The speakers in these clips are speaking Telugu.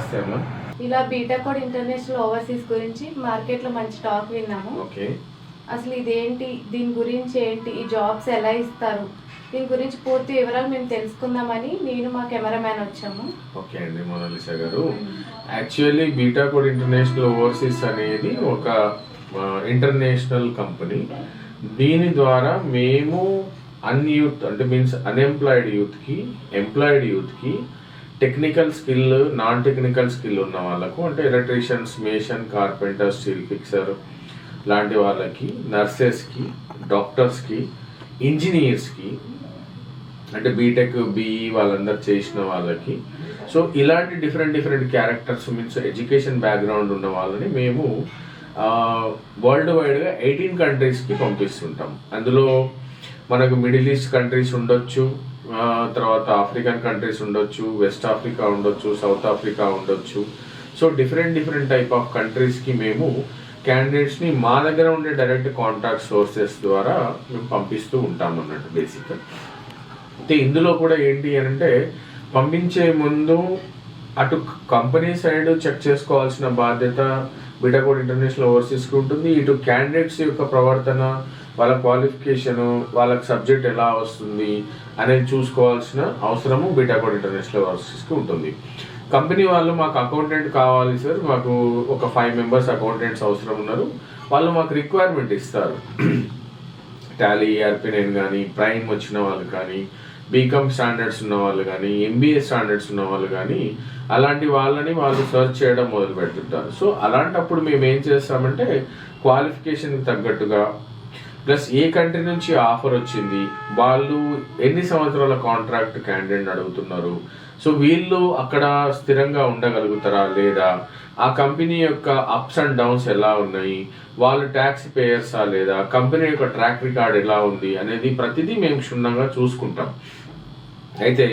నమస్తే అమ్మా. ఇలా బీటాకోడ్ ఇంటర్నేషనల్ ఓవర్సీస్ గురించి మార్కెట్లో మంచి టాక్ విన్నాము. ఓకే, అసలు ఇదేంటి, దీని గురించి ఏంటి, ఈ జాబ్స్ ఎలా ఇస్తారు, దీని గురించి పూర్తి వివరాలు మేము తెలుసుకుందామని నేను మా కెమెరామ్యాన్ వచ్చాము. ఓకే అండి మోనాలిసా గారు. యాక్చువల్లీ బీటాకోడ్ ఇంటర్నేషనల్ ఓవర్సీస్ అనేది ఒక ఇంటర్నేషనల్ కంపెనీ. దీని ద్వారా మేము యూత్ అంటే మీన్స్ అన్ఎంప్లాయిడ్ యూత్కి, ఎంప్లాయిడ్ యూత్కి technical skill, non technical skill ఉన్న వాళ్ళకు అంటే ఎలక్ట్రీషియన్స్, మేషన్, కార్పెంటర్, స్టీల్ ఫిక్సర్ లాంటి వాళ్ళకి, నర్సెస్కి, డాక్టర్స్కి, ఇంజనీర్స్కి అంటే బీటెక్, బీఈ వాళ్ళందరూ చేసిన వాళ్ళకి, సో ఇలాంటి different characters means education background ఉన్న వాళ్ళని మేము వరల్డ్ వైడ్గా 18 కంట్రీస్కి పంపిస్తుంటాం. అందులో మనకు మిడిల్ ఈస్ట్ కంట్రీస్ ఉండొచ్చు, తర్వాత ఆఫ్రికన్ కంట్రీస్ ఉండొచ్చు, వెస్ట్ ఆఫ్రికా ఉండొచ్చు, సౌత్ ఆఫ్రికా ఉండొచ్చు. సో డిఫరెంట్ టైప్ ఆఫ్ కంట్రీస్కి మేము క్యాండిడేట్స్ని మా దగ్గర ఉండే డైరెక్ట్ కాంటాక్ట్ సోర్సెస్ ద్వారా మేము పంపిస్తూ ఉంటాం అన్నట్టు బేసిక్గా. అయితే ఇందులో కూడా ఏంటి అని అంటే పంపించే ముందు అటు కంపెనీ సైడ్ చెక్ చేసుకోవాల్సిన బాధ్యత బీటాకోడ్ ఇంటర్నేషనల్ ఓవర్సీస్కి ఉంటుంది. ఇటు క్యాండిడేట్స్ యొక్క ప్రవర్తన, వాళ్ళ క్వాలిఫికేషను, వాళ్ళకి సబ్జెక్ట్ ఎలా వస్తుంది అనేది చూసుకోవాల్సిన అవసరము బీటాకోడ్ ఇంటర్నేషనల్ ఓవర్సీస్కి ఉంటుంది. కంపెనీ వాళ్ళు మాకు అకౌంటెంట్ కావాలి సార్, మాకు ఒక 5 మెంబర్స్ అకౌంటెంట్స్ అవసరం ఉన్నారు, వాళ్ళు మాకు రిక్వైర్మెంట్ ఇస్తారు. టాలీ, ERP9 కానీ, ప్రైమ్ వచ్చిన వాళ్ళు కానీ, బీకామ్ స్టాండర్డ్స్ ఉన్న వాళ్ళు కానీ, MBA స్టాండర్డ్స్ ఉన్న వాళ్ళు కానీ, అలాంటి వాళ్ళని వాళ్ళు సర్చ్ చేయడం మొదలు పెడుతుంటారు. సో అలాంటప్పుడు మేము ఏం చేస్తామంటే క్వాలిఫికేషన్కి తగ్గట్టుగా ప్లస్ ఏ కంట్రీ నుంచి ఆఫర్ వచ్చింది, వాళ్ళు ఎన్ని సంవత్సరాల కాంట్రాక్ట్ క్యాండిడేట్ అడుగుతున్నారు, సో వీళ్ళు అక్కడ స్థిరంగా ఉండగలుగుతారా లేదా, ఆ కంపెనీ యొక్క అప్స్ అండ్ డౌన్స్ ఎలా ఉన్నాయి, వాళ్ళు ట్యాక్స్ పేయర్సా లేదా, కంపెనీ యొక్క ట్రాక్ రికార్డ్ ఎలా ఉంది అనేది ప్రతిదీ మేము క్షుణ్ణంగా చూసుకుంటాం. అయితే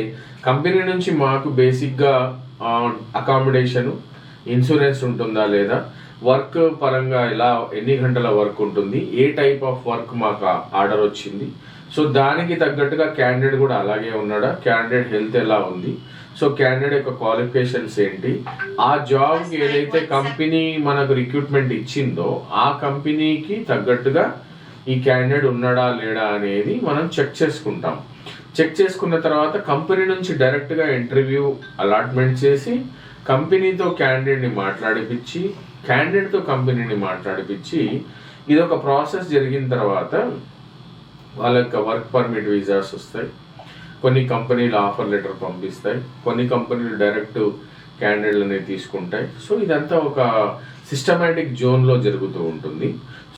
కంపెనీ నుంచి మాకు బేసిక్గా అకామిడేషను, ఇన్సూరెన్స్ ఉంటుందా లేదా, వర్క్ పరంగా ఎలా, ఎన్ని గంటల వర్క్ ఉంటుంది, ఏ టైప్ ఆఫ్ వర్క్ మాకు ఆర్డర్ వచ్చింది, సో దానికి తగ్గట్టుగా క్యాండిడేట్ కూడా అలాగే ఉన్నాడా, క్యాండిడేట్ హెల్త్ ఎలా ఉంది, సో క్యాండిడేట్ యొక్క క్వాలిఫికేషన్స్ ఏంటి, ఆ జాబ్కి ఏదైతే కంపెనీ మనకు రిక్రూట్మెంట్ ఇచ్చిందో ఆ కంపెనీకి తగ్గట్టుగా ఈ క్యాండిడేట్ ఉన్నాడా లేడా అనేది మనం చెక్ చేసుకుంటాం. చెక్ చేసుకున్న తర్వాత కంపెనీ నుంచి డైరెక్ట్గా ఇంటర్వ్యూ అలాట్మెంట్ చేసి కంపెనీతో క్యాండిడేట్ని మాట్లాడిపించి, క్యాండిడేట్తో కంపెనీని మాట్లాడిపించి, ఇది ఒక ప్రాసెస్ జరిగిన తర్వాత వాళ్ళ యొక్క వర్క్ పర్మిట్ వీసాస్ వస్తాయి. కొన్ని కంపెనీలు ఆఫర్ లెటర్ పంపిస్తాయి, కొన్ని కంపెనీలు డైరెక్ట్ క్యాండిడేట్లని తీసుకుంటాయి. సో ఇదంతా ఒక సిస్టమేటిక్ జోన్లో జరుగుతూ ఉంటుంది.